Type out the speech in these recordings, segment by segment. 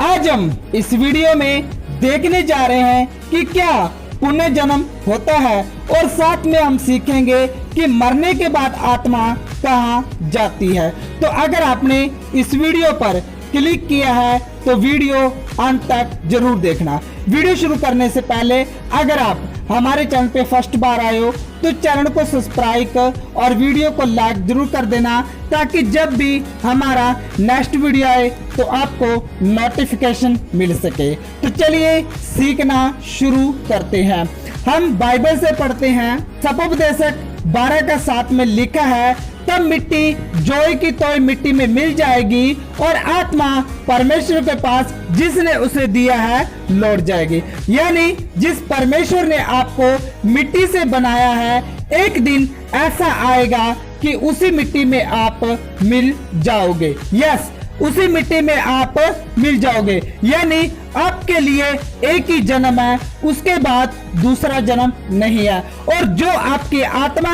आज हम इस वीडियो में देखने जा रहे हैं कि क्या पुण्य जन्म होता है और साथ में हम सीखेंगे कि मरने के बाद आत्मा कहाँ जाती है। तो अगर आपने इस वीडियो पर क्लिक किया है तो वीडियो अंत तक जरूर देखना। वीडियो शुरू करने से पहले अगर आप हमारे चैनल पे फर्स्ट बार आए हो तो चैनल को सब्सक्राइब कर और वीडियो को लाइक जरूर कर देना, ताकि जब भी हमारा नेक्स्ट वीडियो आए तो आपको नोटिफिकेशन मिल सके। तो चलिए सीखना शुरू करते हैं। हम बाइबल से पढ़ते हैं। सपोपदेशक 12:7 में लिखा है, तब मिट्टी जोई की तोय मिट्टी में मिल जाएगी और आत्मा परमेश्वर के पास जिसने उसे दिया है लौट जाएगी। यानी जिस परमेश्वर ने आपको मिट्टी से बनाया है, एक दिन ऐसा आएगा कि उसी मिट्टी में आप मिल जाओगे। यस, उसी मिट्टी में आप मिल जाओगे। यानी आपके लिए एक ही जन्म है, उसके बाद दूसरा जन्म नहीं है। और जो आपकी आत्मा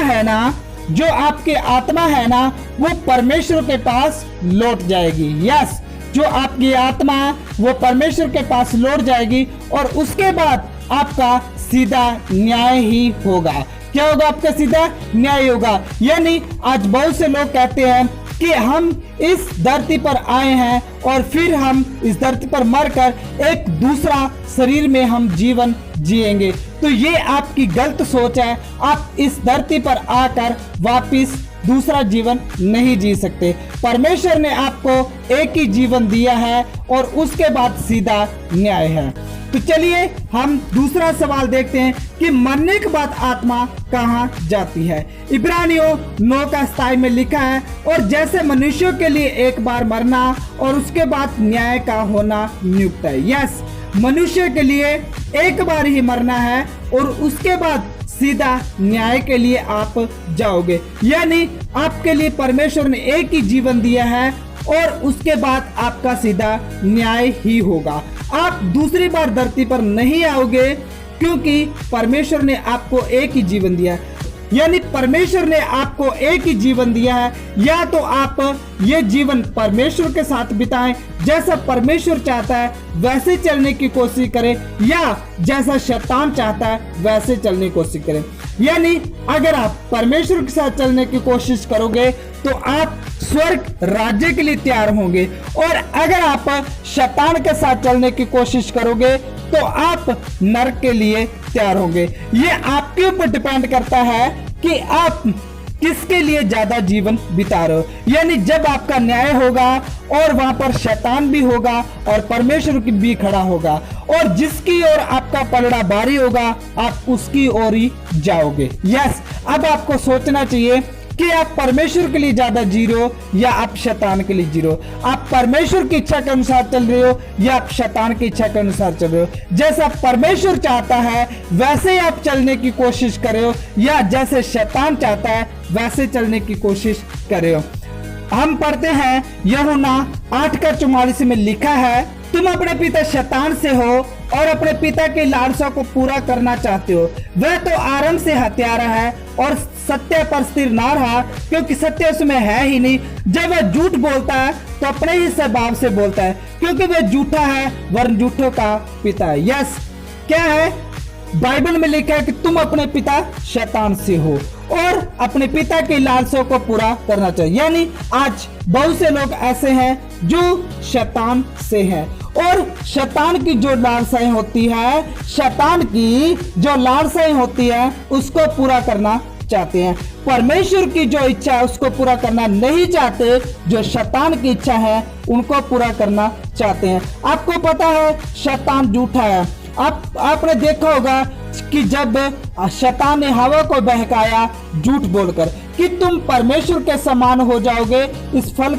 है ना वो परमेश्वर के पास लौट जाएगी। यस, जो आपकी आत्मा वो परमेश्वर के पास लौट जाएगी और उसके बाद आपका सीधा न्याय ही होगा। क्या होगा? आपका सीधा न्याय होगा। यानी आज बहुत से लोग कहते हैं कि हम इस धरती पर आए हैं और फिर हम इस धरती पर मरकर एक दूसरा शरीर में हम जीवन जिएंगे। तो ये आपकी गलत सोच है। आप इस धरती पर आकर वापिस दूसरा जीवन नहीं जी सकते। परमेश्वर ने आपको एक ही जीवन दिया है और उसके बाद सीधा न्याय है। तो चलिए हम दूसरा सवाल देखते हैं कि मरने के बाद आत्मा कहाँ जाती है। इब्रानियों 9:27 में लिखा है, और जैसे मनुष्यों के लिए एक बार मरना और उसके बाद न्याय का होना नियुक्त है। यस, मनुष्य के लिए एक बार ही मरना है और उसके बाद सीधा न्याय के लिए आप जाओगे। यानी आपके लिए परमेश्वर ने एक ही जीवन दिया है और उसके बाद आपका सीधा न्याय ही होगा। आप दूसरी बार धरती पर नहीं आओगे, क्योंकि परमेश्वर ने आपको एक ही जीवन दिया है। यानी परमेश्वर ने आपको एक ही जीवन दिया है, या तो आप ये जीवन परमेश्वर के साथ बिताएं, जैसा परमेश्वर चाहता है वैसे चलने की कोशिश करें, या जैसा शैतान चाहता है वैसे चलने की कोशिश करें। यानी अगर आप परमेश्वर के साथ चलने की कोशिश करोगे तो आप स्वर्ग राज्य के लिए तैयार होंगे, और अगर आप शैतान के साथ चलने की कोशिश करोगे तो आप नरक के लिए तैयार होंगे। ये आपके ऊपर डिपेंड करता है कि आप किसके लिए ज्यादा जीवन बिता रहे हो। यानी जब आपका न्याय होगा और वहां पर शैतान भी होगा और परमेश्वर की भी खड़ा होगा, और जिसकी ओर आपका पलड़ा भारी होगा आप उसकी ओर ही जाओगे। यस, अब आपको सोचना चाहिए कि आप परमेश्वर के लिए ज्यादा जी रहे हो या आप शैतान के लिए जी रहे हो। आप परमेश्वर की इच्छा के अनुसार चल रहे हो या आप शैतान की इच्छा के अनुसार चल रहे हो। जैसा परमेश्वर चाहता है वैसे ही आप चलने की कोशिश कर रहे हो, या जैसे शैतान चाहता है वैसे चलने की कोशिश कर रहे हो। हम पढ़ते हैं यूहन्ना 8:44 में लिखा है, तुम अपने पिता शैतान से हो और अपने पिता की लालसा को पूरा करना चाहते हो। वह तो आरंभ से हत्यारा है और सत्य पर स्थिर ना रहा, क्योंकि सत्य उसमें है ही नहीं। जब वह झूठ बोलता है तो अपने ही स्वभाव से बोलता है, क्योंकि वह झूठा है वरन झूठों का पिता है। यस, क्या है? बाइबल में लिखा है कि तुम अपने पिता शैतान से हो और अपने पिता की लालसों को पूरा करना चाहिए। यानी आज बहुत से लोग ऐसे हैं जो शैतान से हैं, और शैतान की जो लालसाएं होती है उसको पूरा करना चाहते हैं। परमेश्वर की जो इच्छा है उसको पूरा करना नहीं चाहते, जो शैतान की इच्छा है उनको पूरा करना चाहते हैं। आपको पता है शैतान झूठा है। आपने देखा होगा कि जब शैतान ने हवा को बहकाया झूठ बोलकर कि तुम परमेश्वर के समान हो जाओगे, इस फल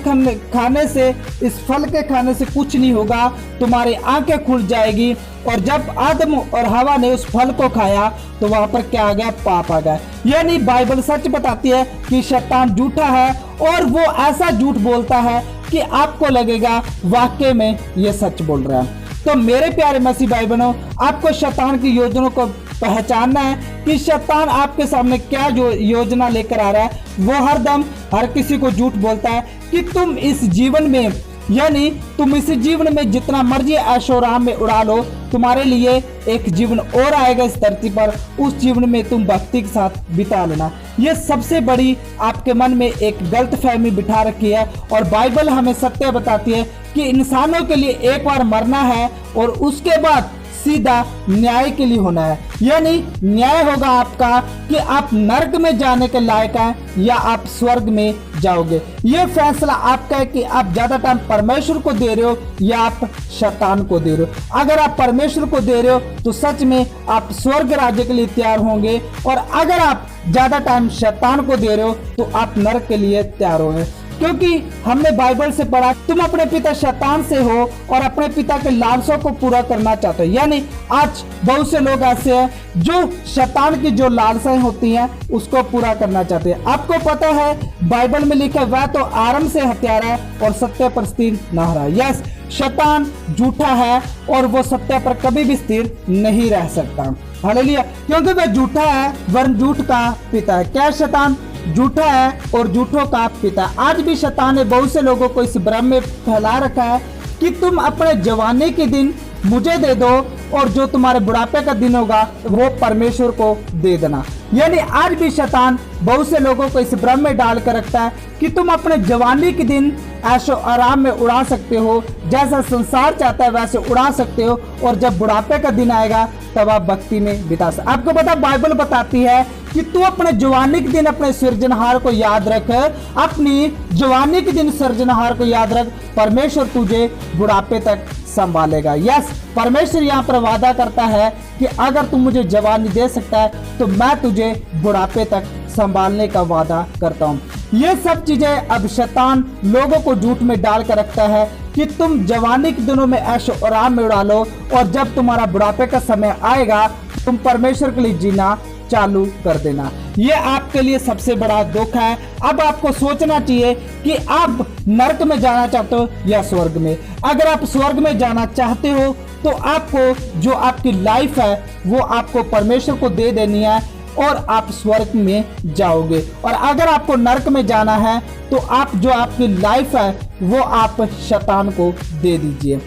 के खाने से कुछ नहीं होगा, तुम्हारी आंखें खुल जाएगी। और जब आदम और हवा ने उस फल को खाया तो वहां पर क्या आ गया? पाप आ गया। यानी बाइबल सच बताती है कि शैतान झूठा है और वो ऐसा झूठ बोलता है कि आपको लगेगा वाकई में ये सच बोल रहा है। तो मेरे प्यारे मसीह भाई बहनों, आपको शैतान की योजनाओं को पहचानना है कि शैतान आपके सामने क्या जो योजना लेकर आ रहा है। वो हर दम हर किसी को झूठ बोलता है कि तुम इस जीवन में यानी तुम इस जीवन में जितना मर्जी ऐशो आराम में उड़ा लो, तुम्हारे लिए एक जीवन और आएगा इस धरती पर, उस जीवन में तुम भक्ति के साथ बिता लेना। ये सबसे बड़ी आपके मन में एक गलत फहमी बिठा रखी है। और बाइबल हमें सत्य बताती है कि इंसानों के लिए एक बार मरना है और उसके बाद सीधा न्याय के लिए होना है। यानी न्याय होगा आपका कि आप नरक में जाने के लायक हैं या आप स्वर्ग में जाओगे। ये फैसला आपका है कि आप ज्यादा टाइम परमेश्वर को दे रहे हो या आप शैतान को दे रहे हो। अगर आप परमेश्वर को दे रहे हो तो सच में आप स्वर्ग राज्य के लिए तैयार होंगे, और अगर आप ज्यादा टाइम शैतान को दे रहे हो तो आप नरक के लिए तैयार होंगे। क्योंकि हमने बाइबल से पढ़ा, तुम अपने पिता शैतान से हो और अपने पिता के लालसों को पूरा करना चाहते हो। यानी आज बहुत से लोग ऐसे हैं जो शैतान की जो लालसाएं होती हैं उसको पूरा करना चाहते हैं। आपको पता है बाइबल में लिखा, वह तो आरंभ से हत्यारा है और सत्य पर स्थिर न रहा। यस, शैतान झूठा है और वो सत्य पर कभी भी स्थिर नहीं रह सकता। हालेलुया, क्योंकि वह झूठा है वरन झूठ का पिता है। क्या शैतान झूठा है और झूठों का पिता। आज भी शैतान ने बहुत से लोगों को इस भ्रम में फैला रखा है कि तुम अपने जवानी के दिन मुझे दे दो और जो तुम्हारे बुढ़ापे का दिन होगा वो परमेश्वर को दे देना। यानी आज भी शैतान बहुत से लोगों को इस भ्रम में डाल कर रखता है कि तुम अपने जवानी के दिन ऐशो आराम में उड़ा सकते हो, जैसा संसार चाहता है वैसे उड़ा सकते हो, और जब बुढ़ापे का दिन आएगा तब आप भक्ति में बिता सकते। आपको पता, बाइबल बताती है कि तू अपने जवानी के दिन अपने सृजनहार को याद रख, अपनी जवानी के दिन सृजनहार को याद रख, परमेश्वर तुझे बुढ़ापे तक संभालेगा। यस, परमेश्वर यहाँ पर वादा करता है कि अगर तू मुझे जवानी दे सकता है तो मैं तुझे बुढ़ापे तक संभालने का वादा करता हूँ। ये सब चीजें अब शैतान लोगों को झूठ में डाल कर रखता है कि तुम जवानी के दिनों में ऐशो आराम में उड़ा लो, और जब तुम्हारा बुढ़ापे का समय आएगा तुम परमेश्वर के लिए जीना चालू कर देना। ये आपके लिए सबसे बड़ा दुख है। अब आपको सोचना चाहिए कि आप नरक में जाना चाहते हो या स्वर्ग में। अगर आप स्वर्ग में जाना चाहते हो तो आपको जो आपकी लाइफ है वो आपको परमेश्वर को दे देनी है और आप स्वर्ग में जाओगे। और अगर आपको नरक में जाना है तो आप जो आपकी लाइफ है वो आप शैतान को दे दीजिए।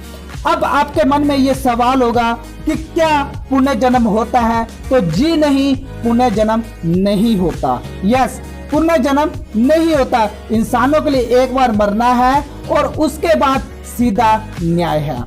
अब आपके मन में ये सवाल होगा कि क्या पुण्य जन्म होता है? तो जी नहीं, पुण्य जन्म नहीं होता। यस, पुण्य जन्म नहीं होता। इंसानों के लिए एक बार मरना है और उसके बाद सीधा न्याय है,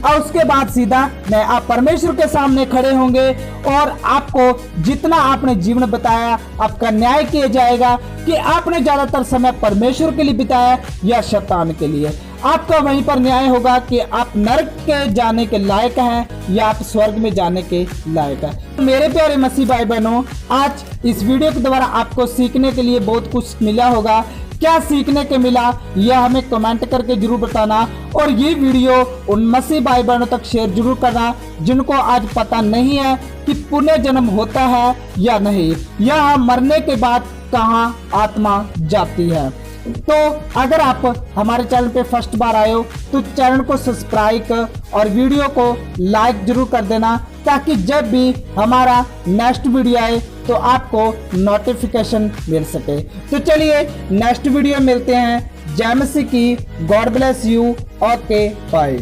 और उसके बाद सीधा न्याय। आप परमेश्वर के सामने खड़े होंगे और आपको जितना आपने जीवन बताया आपका न्याय किया जाएगा कि आपने ज्यादातर समय परमेश्वर के लिए बिताया या शैतान के लिए। आपका वहीं पर न्याय होगा कि आप नरक के जाने के लायक हैं या आप स्वर्ग में जाने के लायक हैं। मेरे प्यारे मसीह भाई बहनों, आज इस वीडियो के द्वारा आपको सीखने के लिए बहुत कुछ मिला होगा। क्या सीखने के मिला यह हमें कमेंट करके जरूर बताना, और ये वीडियो उन मसीह भाई बहनों तक शेयर जरूर करना जिनको आज पता नहीं है कि पुण्य जन्म होता है या नहीं, या मरने के बाद कहाँ आत्मा जाती है। तो अगर आप हमारे चैनल पे फर्स्ट बार आए हो तो चैनल को सब्सक्राइब और वीडियो को लाइक जरूर कर देना, ताकि जब भी हमारा नेक्स्ट वीडियो आए तो आपको नोटिफिकेशन मिल सके। तो चलिए नेक्स्ट वीडियो मिलते हैं। जय मसीह की, God bless you. Okay, bye.